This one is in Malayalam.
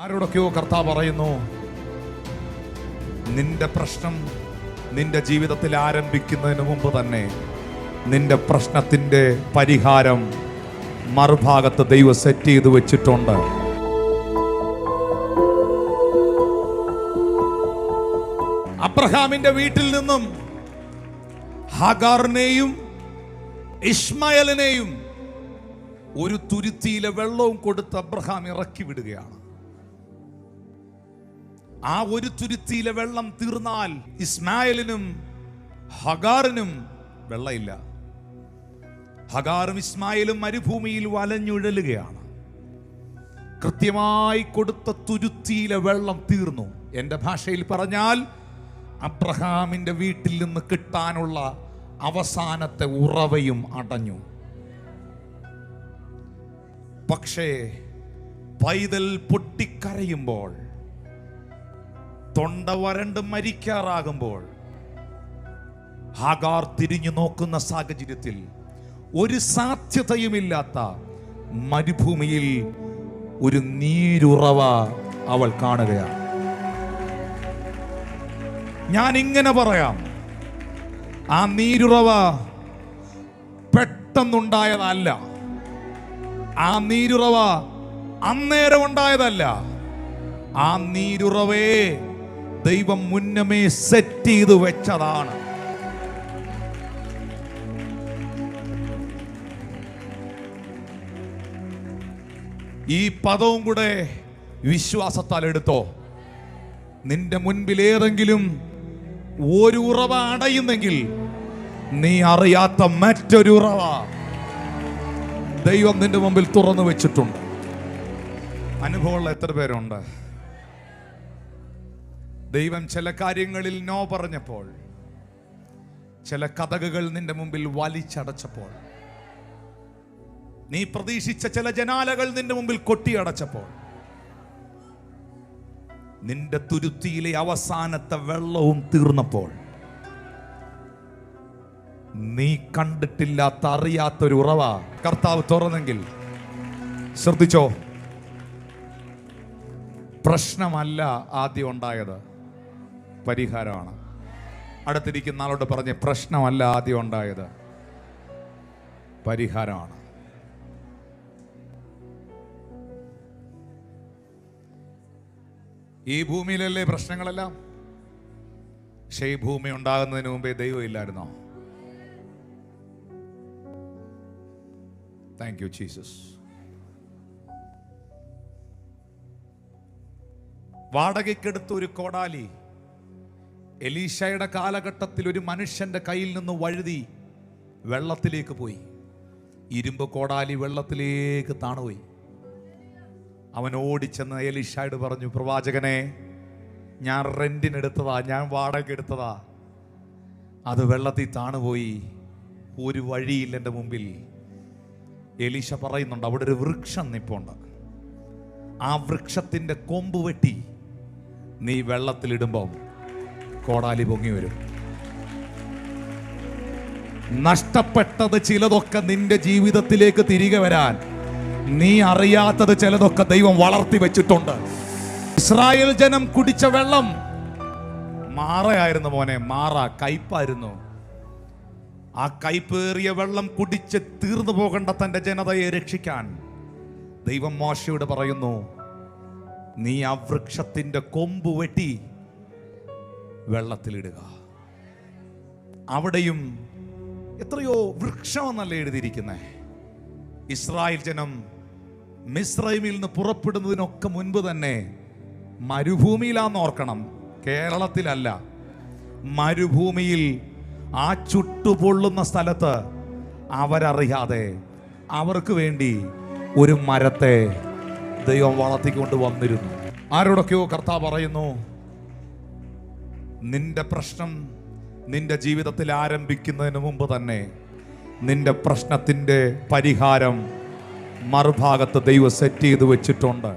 ആരോടൊക്കെയോ കർത്താവ് പറയുന്നു, നിന്റെ പ്രശ്നം നിന്റെ ജീവിതത്തിൽ ആരംഭിക്കുന്നതിന് മുമ്പ് തന്നെ നിന്റെ പ്രശ്നത്തിന്റെ പരിഹാരം മറുഭാഗത്ത് ദൈവം സെറ്റ് ചെയ്ത് വെച്ചിട്ടുണ്ട്. അബ്രഹാമിന്റെ വീട്ടിൽ നിന്നും ഹാഗാറിനെയും ഇസ്മായേലിനെയും ഒരു തുരുത്തിയിലെ വെള്ളവും കൊടുത്ത് അബ്രഹാം ഇറക്കി വിടുകയാണ്. ആ ഒരു തുരുത്തിയിലെ വെള്ളം തീർന്നാൽ ഇസ്മായേലിനും ഹഗാറിനും വെള്ളമില്ല. ഹഗാറും ഇസ്മായേലും മരുഭൂമിയിൽ വലഞ്ഞുഴലുകയാണ്. കൃത്യമായി കൊടുത്ത തുരുത്തിയിലെ വെള്ളം തീർന്നു. എൻ്റെ ഭാഷയിൽ പറഞ്ഞാൽ അബ്രഹാമിൻ്റെ വീട്ടിൽ നിന്ന് കിട്ടാനുള്ള അവസാനത്തെ ഉറവയും അടഞ്ഞു. പക്ഷേ പൈതൽ പൊട്ടിക്കരയുമ്പോൾ, തൊണ്ട വരണ്ട് മരിക്കാറാകുമ്പോൾ, ഹാഗാർ തിരിഞ്ഞു നോക്കുന്ന സാഹചര്യത്തിൽ ഒരു സാധ്യതയുമില്ലാത്ത മരുഭൂമിയിൽ ഒരു നീരുറവ അവൾ കാണുകയാണ്. ഞാൻ ഇങ്ങനെ പറയാം, ആ നീരുറവ പെട്ടെന്നുണ്ടായതല്ല, ആ നീരുറവ അന്നേരം ഉണ്ടായതല്ല. ആ നീരുറവേ ദൈവം മുന്നമേ സെറ്റ് ചെയ്ത് വെച്ചതാണ്. ഈ പദവും കൂടെ വിശ്വാസത്താൽ എടുത്തോ. നിന്റെ മുൻപിൽ ഏതെങ്കിലും ഒരു ഉറവ അടയുന്നെങ്കിൽ നീ അറിയാത്ത മറ്റൊരു ഉറവ ദൈവം നിന്റെ മുമ്പിൽ തുറന്നു വെച്ചിട്ടുണ്ട്. അനുഭവമുള്ള എത്ര പേരുണ്ട്? ദൈവം ചില കാര്യങ്ങളിൽ നോ പറഞ്ഞപ്പോൾ, ചില കതകുകൾ നിന്റെ മുമ്പിൽ വലിച്ചടച്ചപ്പോൾ, നീ പ്രതീക്ഷിച്ച ചില ജനാലകൾ നിന്റെ മുമ്പിൽ കൊട്ടിയടച്ചപ്പോൾ, നിന്റെ തുരുത്തിയിലെ അവസാനത്തെ വെള്ളവും തീർന്നപ്പോൾ, നീ കണ്ടിട്ടില്ലാത്ത അറിയാത്തൊരു ഉറവ കർത്താവ് തുറന്നെങ്കിൽ ശ്രദ്ധിച്ചോ. പ്രശ്നമല്ല ആദ്യം ഉണ്ടായത്, പരിഹാരമാണ്. അടുത്തിരിക്കുന്ന ആളോട് പറഞ്ഞ്, പ്രശ്നമല്ല ആദ്യം ഉണ്ടായത്, പരിഹാരമാണ്. ഈ ഭൂമിയിലല്ലേ പ്രശ്നങ്ങളെല്ലാം? പക്ഷേ ഈ ഭൂമി ഉണ്ടാകുന്നതിന് മുമ്പേ ദൈവം ഇല്ലായിരുന്നോ? Thank you Jesus. വാടകയ്ക്കെടുത്ത ഒരു കോടാലി എലീശയുടെ കാലഘട്ടത്തിൽ ഒരു മനുഷ്യന്റെ കയ്യിൽ നിന്ന് വഴുതി വെള്ളത്തിലേക്ക് പോയി. ഇരുമ്പ് കോടാലി വെള്ളത്തിലേക്ക് താണുപോയി. അവൻ ഓടിച്ചെന്ന് എലീശയോട് പറഞ്ഞു, പ്രവാചകനെ, ഞാൻ റെന്റിനെടുത്തതാ, ഞാൻ വാടക എടുത്തതാ, അത് വെള്ളത്തിൽ താണുപോയി, ഒരു വഴിയില്ല എൻ്റെ മുമ്പിൽ. എലീശ പറയുന്നുണ്ട്, അവിടെ ഒരു വൃക്ഷം നിപ്പുണ്ട്, ആ വൃക്ഷത്തിൻ്റെ കൊമ്പ് വെട്ടി നീ വെള്ളത്തിലിടുമ്പോൾ കോടാലി പൊങ്ങി വരും. നഷ്ടപ്പെട്ടത് ചിലതൊക്കെ നിന്റെ ജീവിതത്തിലേക്ക് തിരികെ വരാൻ നീ അറിയാത്തത് ചിലതൊക്കെ ദൈവം വളർത്തി വെച്ചിട്ടുണ്ട്. ഇസ്രായേൽ ജനം കുടിച്ച വെള്ളം മാറയായിരുന്നു മോനെ, മാറ കയ്പായിരുന്നു. ആ കയ്പേറിയ വെള്ളം കുടിച്ച് തീർന്നു പോകേണ്ട തൻ്റെ ജനതയെ രക്ഷിക്കാൻ ദൈവം മോശയോട് പറയുന്നു, നീ ആ വൃക്ഷത്തിന്റെ കൊമ്പ് വെട്ടി വെള്ളത്തിലിടുക. അവിടെയും എത്രയോ വൃക്ഷമെന്നല്ല എഴുതിയിരിക്കുന്നത്. ഇസ്രായേൽ ജനം മിസ്രൈമിൽ നിന്ന് പുറപ്പെടുന്നതിനൊക്കെ മുൻപ് തന്നെ മരുഭൂമിയിലാന്ന് ഓർക്കണം, കേരളത്തിലല്ല. മരുഭൂമിയിൽ ആ ചുട്ടുപൊള്ളുന്ന സ്ഥലത്ത് അവരറിയാതെ അവർക്ക് വേണ്ടി ഒരു മരത്തെ ദൈവം വളർത്തിക്കൊണ്ട് വന്നിരുന്നു. ആരോടൊക്കെയോ കർത്താവ് പറയുന്നു, നിന്റെ പ്രശ്നം നിന്റെ ജീവിതത്തിൽ ആരംഭിക്കുന്നതിന് മുമ്പ് തന്നെ നിന്റെ പ്രശ്നത്തിന്റെ പരിഹാരം മറുഭാഗത്ത് ദൈവം സെറ്റ് ചെയ്ത് വെച്ചിട്ടുണ്ട്.